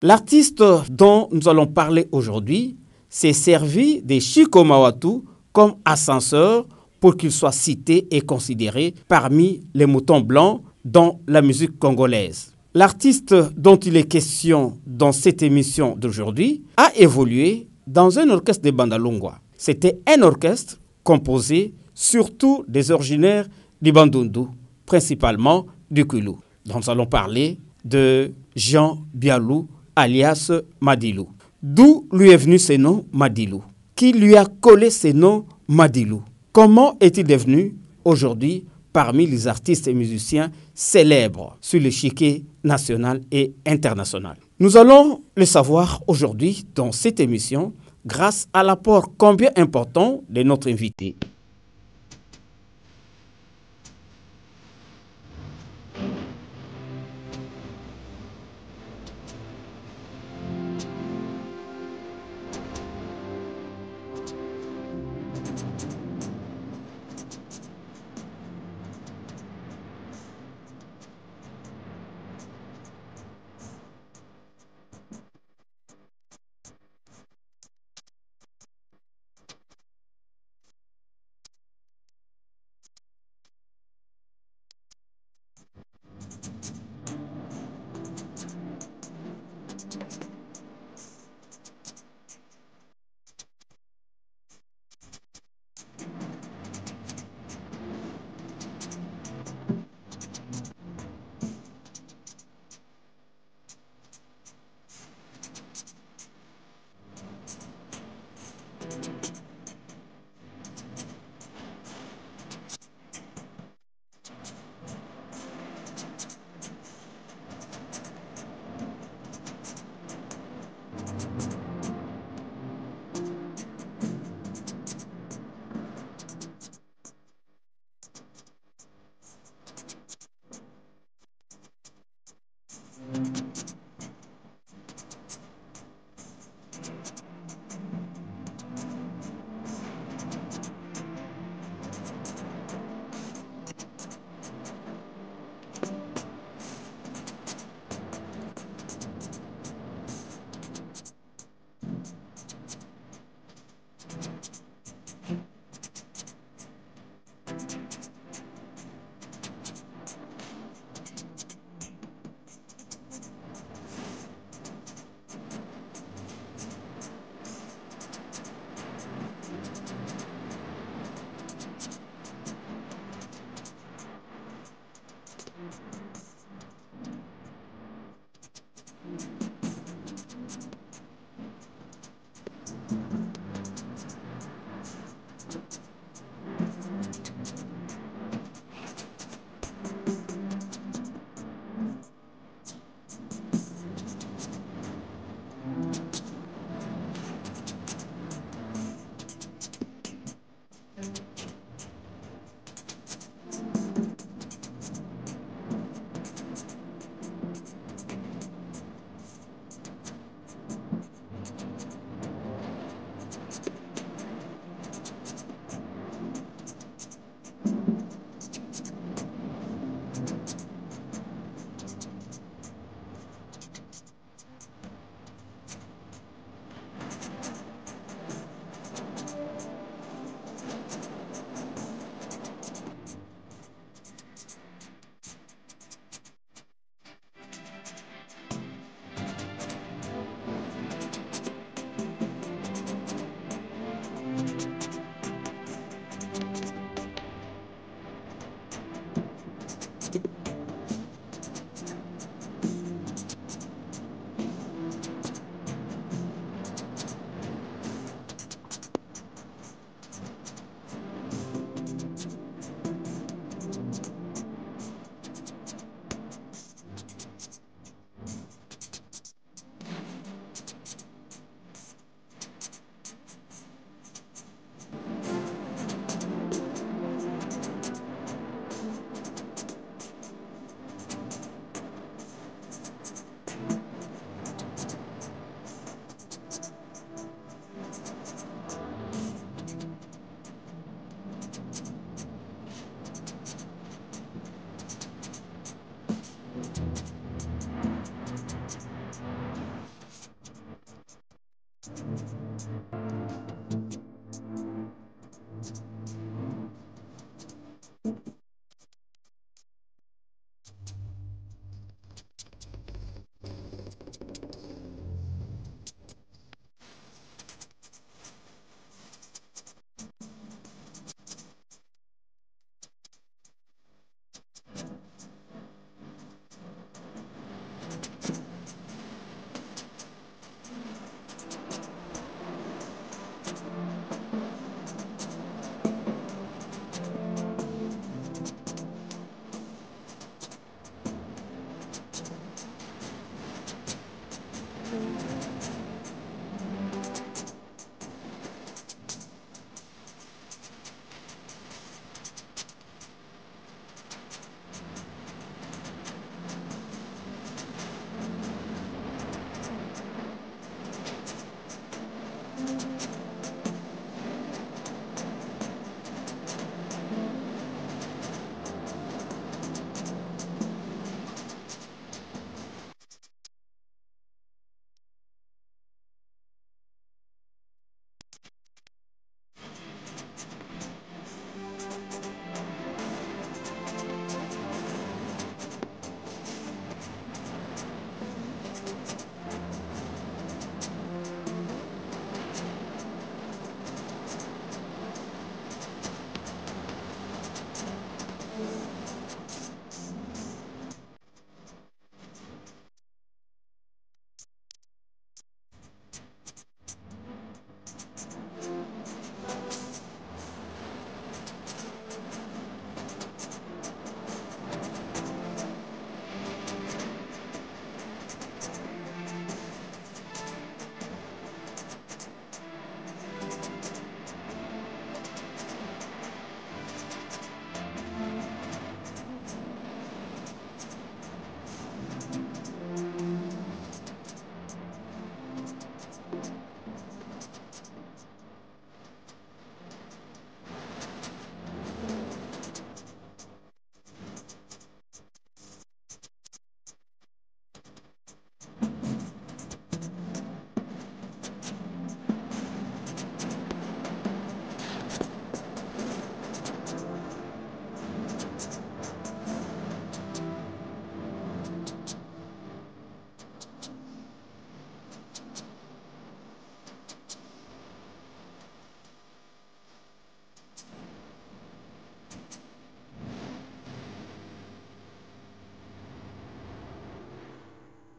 L'artiste dont nous allons parler aujourd'hui s'est servi des Chico Mawatu comme ascenseur pour qu'il soit cité et considéré parmi les moutons blancs dans la musique congolaise. L'artiste dont il est question dans cette émission d'aujourd'hui a évolué dans un orchestre de Bandalungwa. C'était un orchestre composé surtout des originaires du Bandundu, principalement du Kulu. Donc nous allons parler de Jean Bialou, alias Madilou. D'où lui est venu ce nom Madilou? Qui lui a collé ce nom Madilou? Comment est-il devenu aujourd'hui parmi les artistes et musiciens célèbres sur l'échiquier national et international? Nous allons le savoir aujourd'hui dans cette émission grâce à l'apport combien important de notre invité.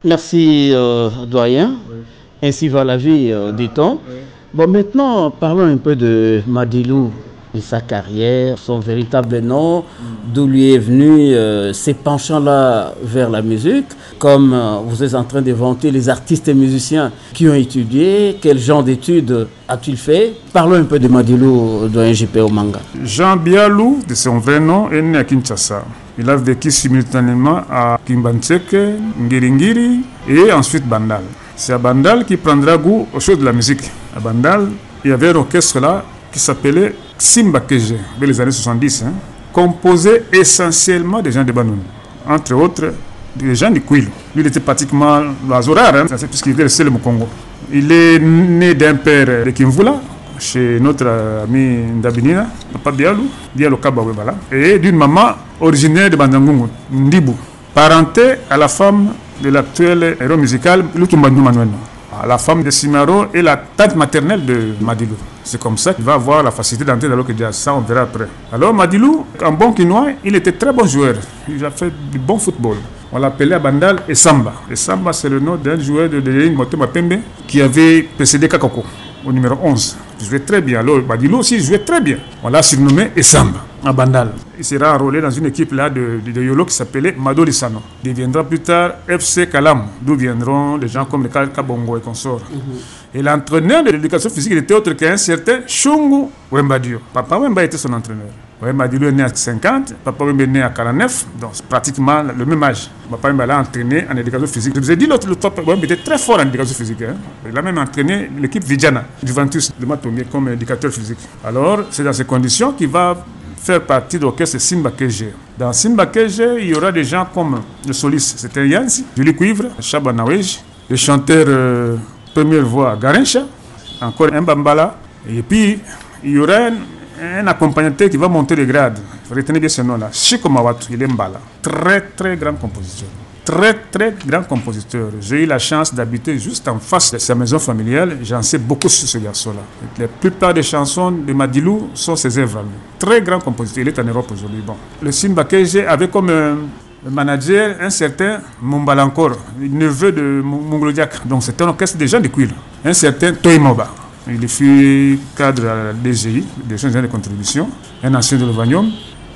Merci, doyen. Oui. Ainsi va la vie, dit-on. Oui. Bon, maintenant, parlons un peu de Madilou, de sa carrière, son véritable nom, d'où lui est venu ces penchants-là vers la musique. Comme vous êtes en train de vanter les artistes et musiciens qui ont étudié, quel genre d'études a-t-il fait? Parlons un peu de Madilou, doyen JP Omanga. Jean Bialou, de son vrai nom, est né à Kinshasa. Il a vécu simultanément à Kimbantseke, Ngiringiri et ensuite Bandal. C'est à Bandal qu'il prendra goût aux choses de la musique. À Bandal, il y avait un orchestre là qui s'appelait Simba Keje, vers les années 70, composé essentiellement des gens de Banoun, entre autres des gens du Kwilu. Lui, il était pratiquement l'Azorar, puisqu'il était le seul au Congo. Il est né d'un père de Kimvula, chez notre ami Ndabinina, Papa Bialou Kabawebala, et d'une maman originaire de Bandangungu, Ndibu, parenté à la femme de l'actuel héros musical Lutumbandu Manuel. La femme de Simaro est la tante maternelle de Madilou. C'est comme ça qu'il va avoir la facilité d'entrer dans l'Oke Jazz. Ça, on verra après. Alors, Madilou, en bon quinois, il était très bon joueur. Il a fait du bon football. On l'appelait à Bandal Essamba. Essamba, c'est le nom d'un joueur de l'île Motema Pembe qui avait précédé Kakoko au numéro 11. Il jouait très bien. Alors, Madilou aussi jouait très bien. On l'a surnommé Essamba à Bandal. Il sera enrôlé dans une équipe là de Yolo qui s'appelait Madolisano. Il deviendra plus tard FC Kalam, d'où viendront des gens comme les Kabongo et consorts. Et l'entraîneur de l'éducation physique n'était autre qu'un certain Shungu Wembadio. Papa Wemba était son entraîneur. Madilou est né à 50, Papa Wemba est né à 49, donc c'est pratiquement le même âge. Papa Wemba l'a entraîné en éducation physique. Je vous ai dit l'autre, Papa Wemba était très fort en éducation physique. Il a même entraîné l'équipe Vidjana, Juventus de Matomie, comme éducateur physique. Alors, c'est dans ces conditions qu'il va faire partie de l'orchestre Simba Keje. Dans Simba Keje, il y aura des gens comme le soliste, c'était Yansi, Julie Cuivre, Chaba Nawej, le chanteur première voix Garincha, encore un bambala, et puis il y aura un accompagnateur qui va monter les grades. Retenez bien ce nom-là, Chico Mawatu, il est mbala. Très très grand compositeur. Très très grand compositeur. J'ai eu la chance d'habiter juste en face de sa maison familiale. J'en sais beaucoup sur ce garçon-là. La plupart des chansons de Madilou sont ses œuvres. Très grand compositeur. Il est en Europe aujourd'hui. Bon. Le Simba Keje avait comme manager un certain Mumbalankor, neveu de Mungolodiak. Donc c'était un orchestre des gens de cuir. Un certain Toimoba. Il fut cadre à la DGI, des gens de contribution, un ancien de l'Ovanium.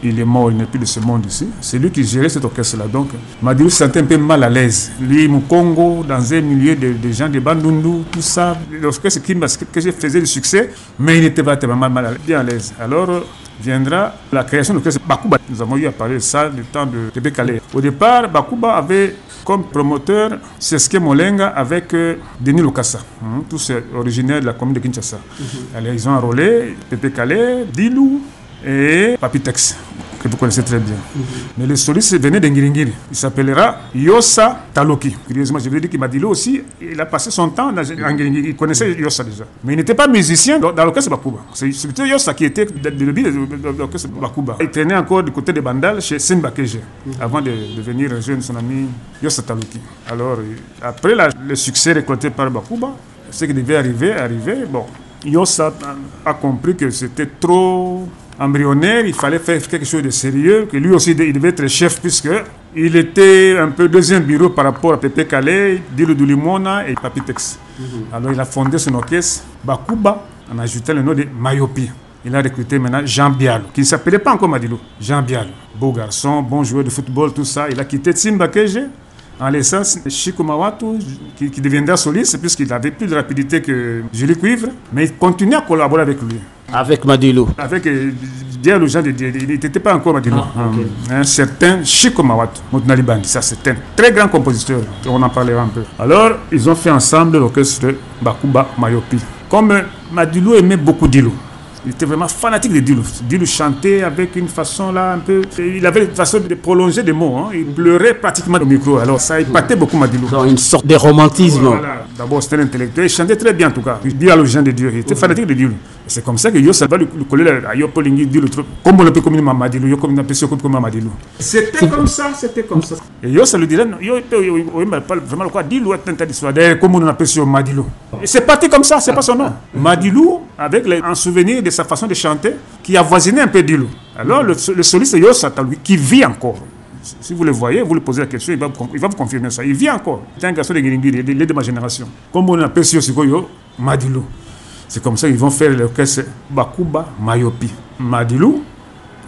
Il est mort, il n'est plus de ce monde ici. C'est lui qui gérait cet orchestre-là. Donc, Madilou se sentait un peu mal à l'aise. Lui, au Congo, dans un milieu de gens de Bandundu, tout ça. L'orchestre que j'ai faisait du succès, mais il n'était pas tellement bien à l'aise. Alors, viendra la création de l'orchestre Bakuba. Nous avons eu à parler de ça du temps de Tébé Calais. Au départ, Bakuba avait comme promoteur Seske Molenga avec Denis Lokassa. Tous originaires de la commune de Kinshasa. Alors, ils ont enrôlé Tébé Calais, Dilou et Papitex, que vous connaissez très bien. Mais le soliste venait d'Ngiringiri. Il s'appellera Yossa Taloki. Curieusement, je veux dire qu'il m'a dit là aussi, il a passé son temps dans Ngiringiri. Il connaissait Yossa déjà. Mais il n'était pas musicien dans l'orchestre Bakuba. C'est plutôt Yossa qui était de l'orchestre Bakuba. Il traînait encore du côté de Bandal chez Simba Keje, avant de venir rejoindre son ami Yossa Taloki. Alors, après le succès récolté par Bakuba, ce qui devait arriver. Bon, Yossa a compris que c'était trop embryonnaire, il fallait faire quelque chose de sérieux, que lui aussi il devait être chef puisqu'il était un peu deuxième bureau par rapport à Pépé Calais, Dilo Doulimona et Papitex. Alors il a fondé son orchestre Bakuba en ajoutant le nom de Mayopi. Il a recruté maintenant Jean Bialo, qui ne s'appelait pas encore Madilou. Jean Bialo, beau garçon, bon joueur de football, tout ça. Il a quitté Simba Keje en laissant Chico Mawatu, qui deviendra soliste puisqu'il avait plus de rapidité que Julie Cuivre, mais il continuait à collaborer avec lui. Avec Madilou. Avec bien le gens de Dieu. Il n'était pas encore Madilou. Un certain Chico Mawatu, Moutnali Bandi. Ça, c'est un très grand compositeur. On en parlera un peu. Alors, ils ont fait ensemble l'orchestre Bakuba Mayopi. Comme Madilou aimait beaucoup Dilou. Il était vraiment fanatique de Dilou. Dilou chantait avec une façon là un peu. Il avait une façon de prolonger des mots. Il pleurait pratiquement au micro. Alors ça épatait beaucoup Madilou. Dans une sorte de romantisme. Voilà. D'abord c'était l'intellectuel. Il chantait très bien en tout cas. Il dit à le gens de Dieu. Il était fanatique de Dilou. C'est comme ça que Yossa va lui coller à Yopolingi Dilou. Comme on le peut communiquer Mamadilou. Yo comme on appelle ça comme Mamadilou. C'était comme ça. Et Yossa lui dirait yo pas vraiment quoi Dilou est un tas d'histoire. D'ailleurs comme on appelle ça Madilou. Et c'est parti comme ça. C'est pas son nom. Madilou avec un souvenir de sa façon de chanter qui avoisinait un peu Dilou. Alors le soliste Yossa Taloki qui vit encore. Si vous le voyez, vous lui posez la question, il va vous confirmer ça. Il vit encore. C'est un garçon de Ngiringiri, il est de ma génération. Comme on appelle ça Madilou. C'est comme ça qu'ils vont faire l'orchestre Bakuba Mayopi. Madilou,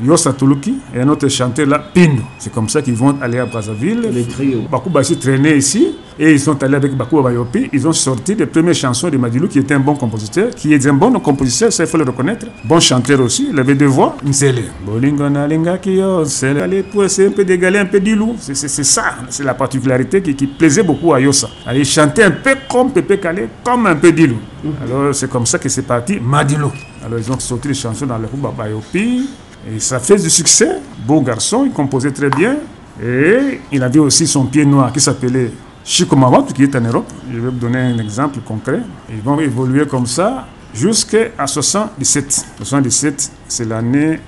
Yossa Taloki et un autre chanteur là, Pindo. C'est comme ça qu'ils vont aller à Brazzaville. Les trios. Bakuba s'est traîné ici et ils sont allés avec Bakuba Mayopi. Ils ont sorti les premières chansons de Madilou qui était un bon compositeur, qui est un bon compositeur, ça il faut le reconnaître. Bon chanteur aussi, il avait deux voix. Nzele. Bolingona linga kiyo, Nzele. Allez pour essayer un peu d'égaler un peu Dilou. C'est ça, c'est la particularité qui plaisait beaucoup à Yossa. Allez chanter un peu comme Pépé Calais, comme un peu Dilou. Alors c'est comme ça que c'est parti Madilou. Alors ils ont sorti les chansons dans le groupe Mayopi. Et ça fait du succès. Beau garçon, il composait très bien. Et il avait aussi son pied noir qui s'appelait Chico Mawatu, qui est en Europe. Je vais vous donner un exemple concret. Ils vont évoluer comme ça jusqu'à 77. 77, c'est l'année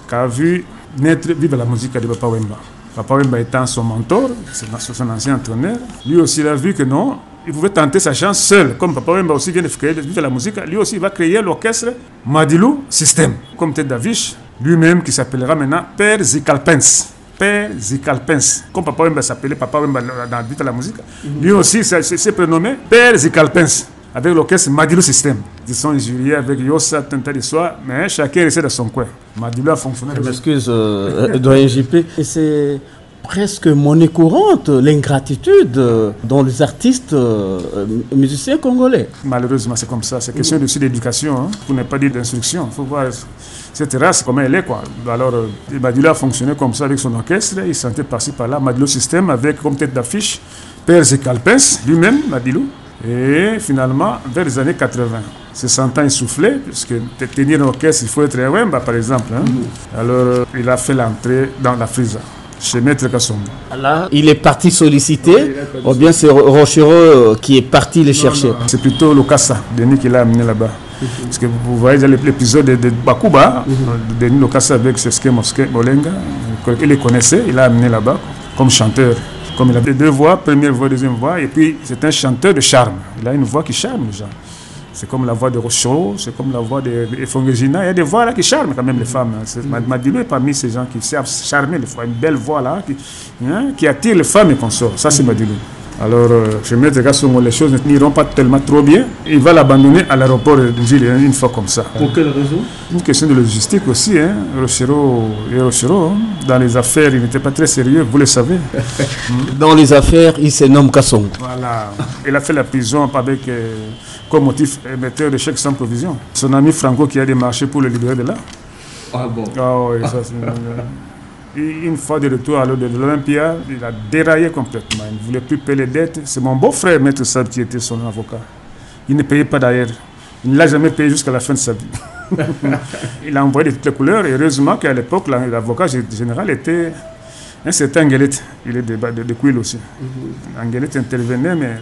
qu'a vu naître Vive la musique de Papa Wemba. Papa Wemba étant son mentor, c'est son ancien entraîneur. Lui aussi, il a vu que non, il pouvait tenter sa chance seul. Comme Papa Wemba aussi vient de créer Vive la musique, lui aussi il va créer l'orchestre Madilou System, comme tête d'affiche. Lui-même qui s'appellera maintenant Père Zikalpens. Père Zikalpens. Comme Papa Wemba s'appelait Papa Wemba dans Vite la musique. Lui aussi s'est prénommé Père Zikalpens. Avec l'orchestre Madilou System. Ils sont jurés avec Yossa, Tenta de Soir, mais chacun restait dans son coin. Madilou a fonctionné. Je m'excuse, doyen JP. Et c'est presque monnaie courante, l'ingratitude dans les artistes musiciens congolais. Malheureusement, c'est comme ça. C'est question de d'éducation, pour ne pas dire d'instruction. Il faut voir cette race, comment elle est, quoi. Alors, Madilou a fonctionné comme ça avec son orchestre. Il sentait par-ci par-là Madilou System avec comme tête d'affiche Père Zikalpens, lui-même, Madilou. Et finalement, vers les années 80, se sentant essoufflé, puisque tenir un orchestre, il faut être Wemba, par exemple. Alors, il a fait l'entrée dans la Frisa. chez Maître Kassongo. Là, il est parti solliciter, ou bien c'est Rochereau qui est parti le chercher? C'est plutôt Lokassa, Denis, qui l'a amené là-bas. Parce que vous voyez l'épisode de Bakuba, Denis Lokassa avec Seske Moske Bolenga, il les connaissait, il l'a amené là-bas comme chanteur. Comme il a deux voix, première voix, deuxième voix, et puis c'est un chanteur de charme. Il a une voix qui charme les gens. C'est comme la voix de Rochereau, c'est comme la voix de Fongezina. Il y a des voix là qui charment quand même les femmes. Madilou est parmi ces gens qui savent charmer les femmes. Une belle voix là qui attire les femmes et consorts. Ça, c'est Madilou. Alors, je mets des gars sur les choses n'iront pas tellement trop bien. Il va l'abandonner à l'aéroport de Ville une fois comme ça. Pour quelle raison? Une question de logistique aussi. Rochereau, dans les affaires, il n'était pas très sérieux, vous le savez. Dans les affaires, il se nomme Kassongo. Voilà. Il a fait la prison avec... comme motif émetteur de chèques sans provision. Son ami Franco qui a démarché pour le libérer de là. Ah bon? Ah oui, ça c'est... Une fois de retour à l'Olympia, il a déraillé complètement. Il ne voulait plus payer les dettes. C'est mon beau-frère, Maître Sab, qui était son avocat. Il ne payait pas d'ailleurs. Il ne l'a jamais payé jusqu'à la fin de sa vie. Il a envoyé de toutes les couleurs. Et heureusement qu'à l'époque, l'avocat général était un certain Nguelet. Il est de Kouil aussi. Nguelet intervenait, mais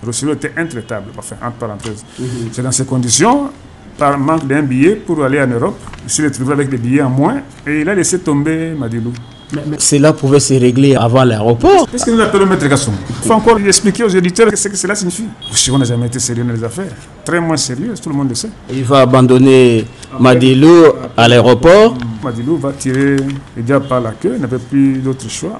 Rochereau était intraitable, enfin, entre parenthèses. C'est dans ces conditions, par manque d'un billet pour aller en Europe, il s'est retrouvé avec des billets en moins et il a laissé tomber Madilou. Mais cela pouvait se régler avant l'aéroport. Qu'est-ce que nous appelons Maître Kassongo? Il faut encore expliquer aux éditeurs ce que cela signifie. On n'a jamais été sérieux dans les affaires. Très moins sérieux, tout le monde le sait. Il va abandonner Madilou à l'aéroport. Madilou va tirer les diable par la queue, il n'avait plus d'autre choix.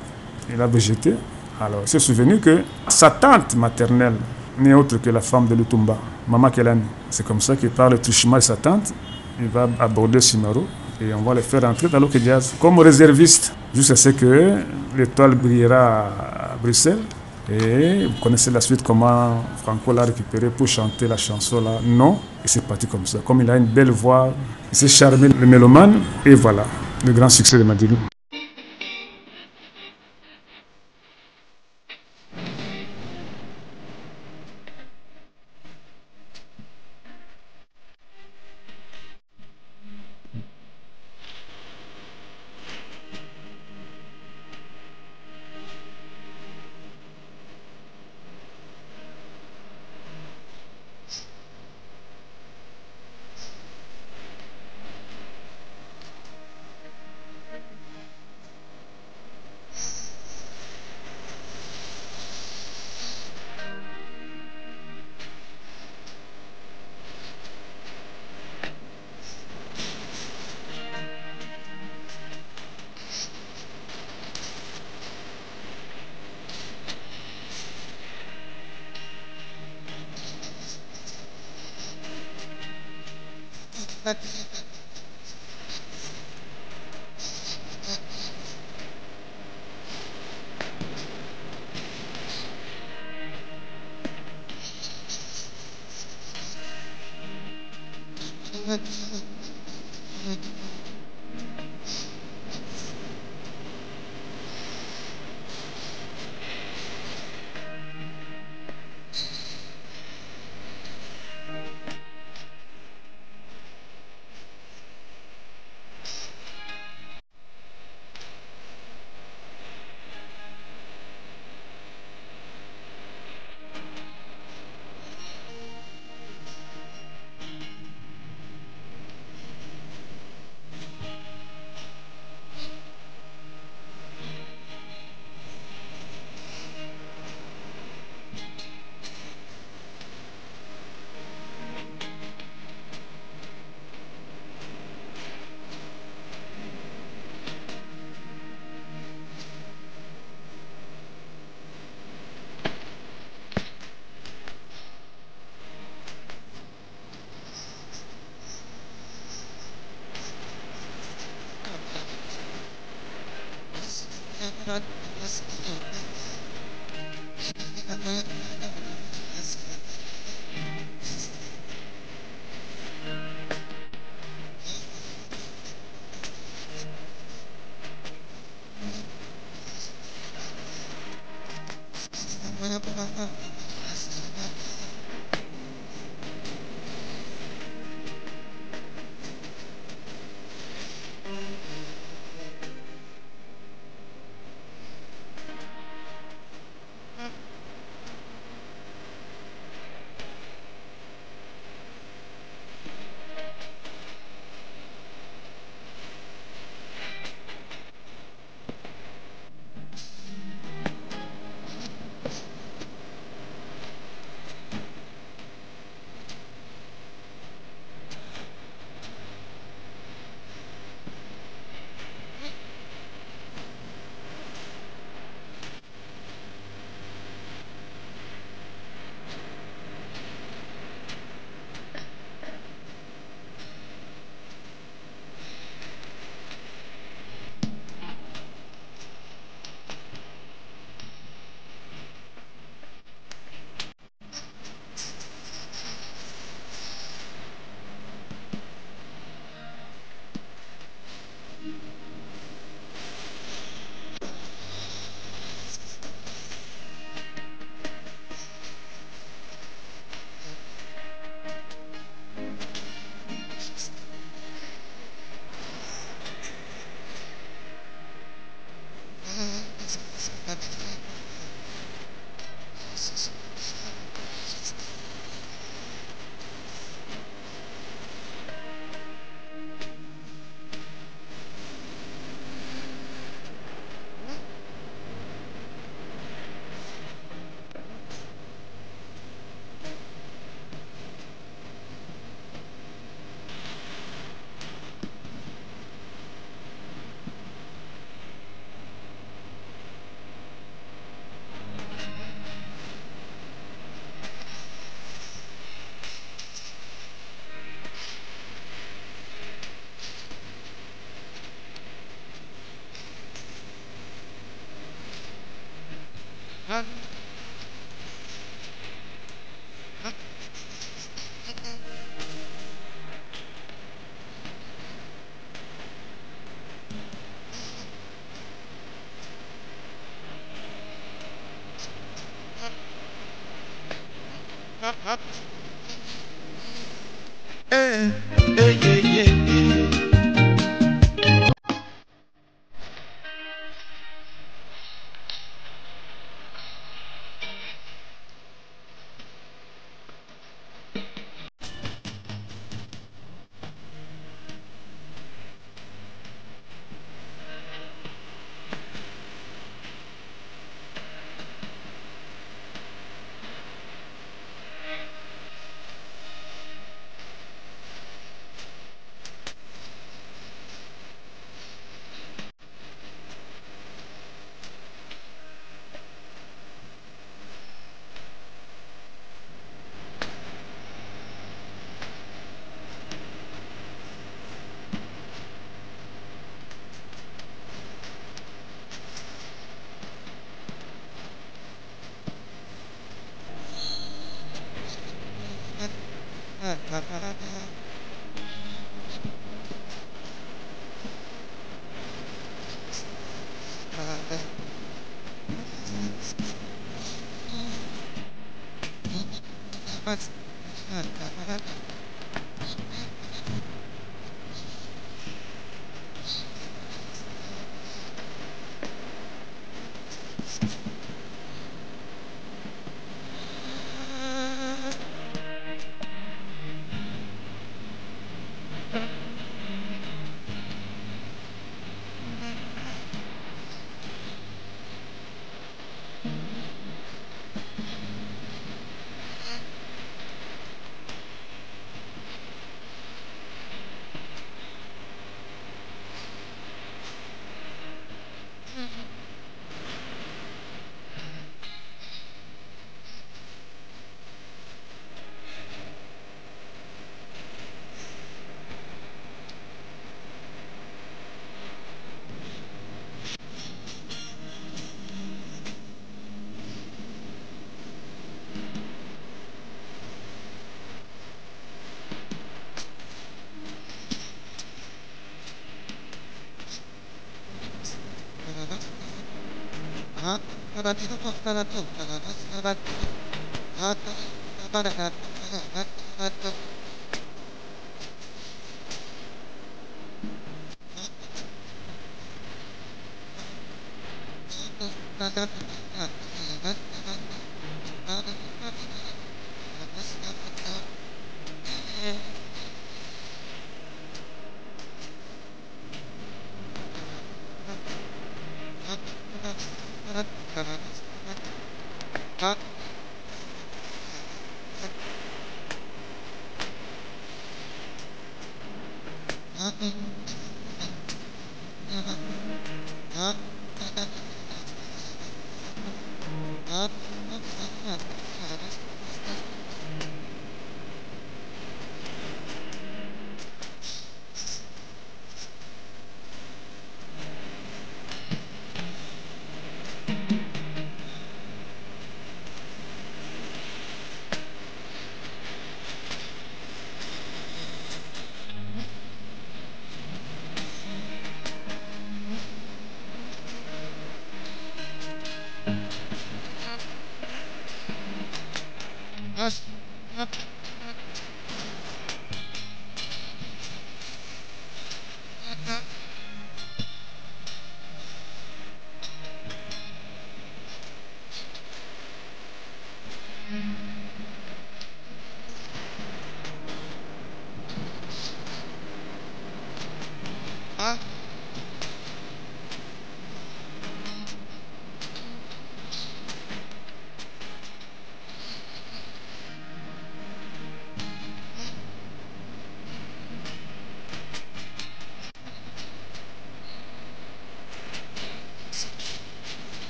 Il a végété. Alors, il s'est souvenu que sa tante maternelle n'est autre que la femme de Lutumba, Maman Kelani. C'est comme ça qu'il parle truchement de sa tante. Il va aborder Simaro et on va le faire entrer dans l'Oke Jazz comme réserviste, jusqu'à ce que l'étoile brillera à Bruxelles. Et vous connaissez la suite, comment Franco l'a récupéré pour chanter la chanson là. Non, et c'est parti comme ça. Comme il a une belle voix, il s'est charmé le mélomane, et voilà, le grand succès de Madilou.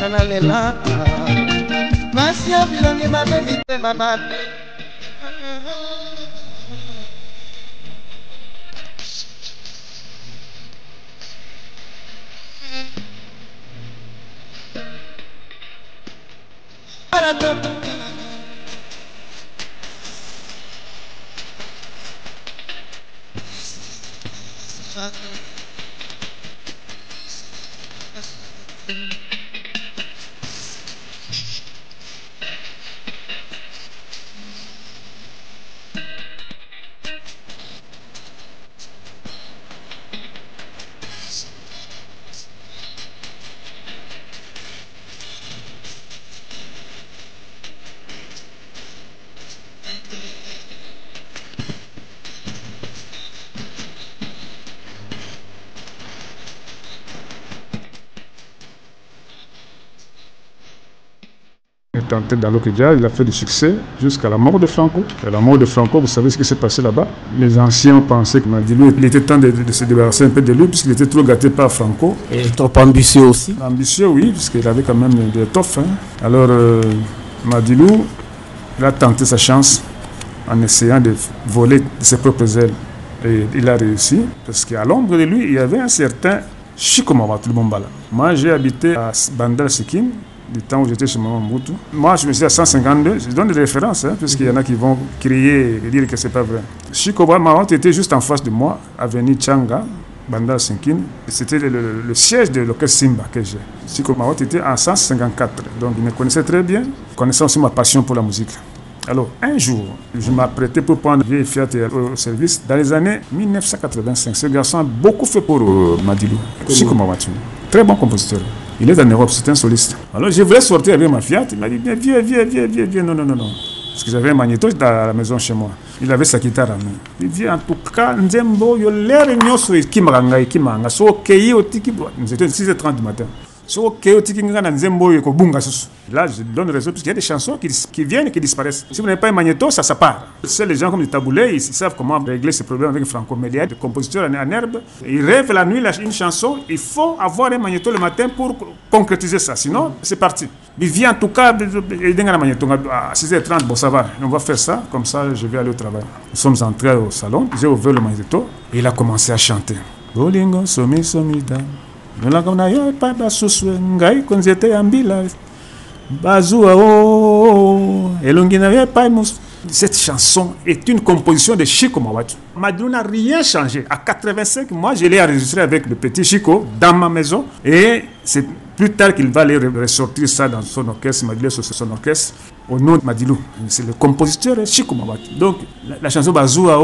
Nanalela Masi ya bilongi mabebite mamane Tenté dans l'Okidja, il a fait du succès jusqu'à la mort de Franco. Et la mort de Franco, vous savez ce qui s'est passé là-bas? Les anciens ont pensé qu'il m'a dit, lui, il était temps de se débarrasser un peu de lui, puisqu'il était trop gâté par Franco. Et trop ambitieux aussi. Ambitieux, oui, puisqu'il avait quand même des toffes. Hein. Alors, Madilou, il a tenté sa chance en essayant de voler de ses propres ailes. Et il a réussi, parce qu'à l'ombre de lui, il y avait un certain Chiko Mawatu Bombala. Moi, j'ai habité à Bandar Sikkim, du temps où j'étais chez Maman Moutou. Moi, je me suis à 152, je donne des références, hein, puisqu'il y en a qui vont crier et dire que ce n'est pas vrai. Chiko Mawatu était juste en face de moi, avenue Changa, Bandar Sikkim. C'était le siège de l'orchestre Simba que j'ai. Chiko Mawatu était en 154, donc il me connaissait très bien, connaissant aussi ma passion pour la musique. Alors, un jour, je m'apprêtais pour prendre vieille Fiat au service. Dans les années 1985, ce garçon a beaucoup fait pour Madilou. Chiko Mawatu, très bon compositeur. Il est en Europe, c'est un soliste. Alors je voulais sortir avec ma Fiat, il m'a dit viens, non. Parce que j'avais un magnéto dans la maison chez moi. Il avait sa guitare à main. Il dit en tout cas, Nzembo, yo l'air nyoso kimanga, so kei otiki. C'était 6h30 du matin. Là, je donne raison, parce qu'il y a des chansons qui viennent et qui disparaissent. Si vous n'avez pas un magnéto, ça part. C'est les gens comme les taboulés, ils savent comment régler ces problèmes avec Franco. Mais il y a des compositeurs en herbe, ils rêvent la nuit une chanson, il faut avoir un magnéto le matin pour concrétiser ça. Sinon, c'est parti. Il vient en tout cas, il y a un magnéto à 6h30, bon ça va, on va faire ça, comme ça je vais aller au travail. Nous sommes entrés au salon, j'ai ouvert le magnéto et il a commencé à chanter. Bolingo, somi, somida. Cette chanson est une composition de Chico Mawatu. Madilou n'a rien changé. À 85, moi je l'ai enregistré avec le petit Chico dans ma maison et c'est plus tard qu'il va aller ressortir ça dans son orchestre, Madilou sur son orchestre au nom de Madilou. C'est le compositeur Chico Mawatu. Donc la chanson Bazoua,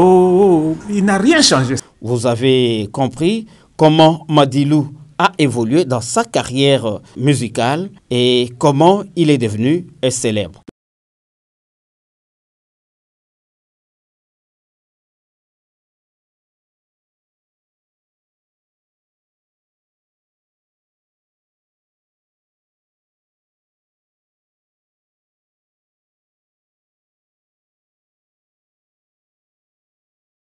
il n'a rien changé. Vous avez compris comment Madilou a évolué dans sa carrière musicale et comment il est devenu célèbre.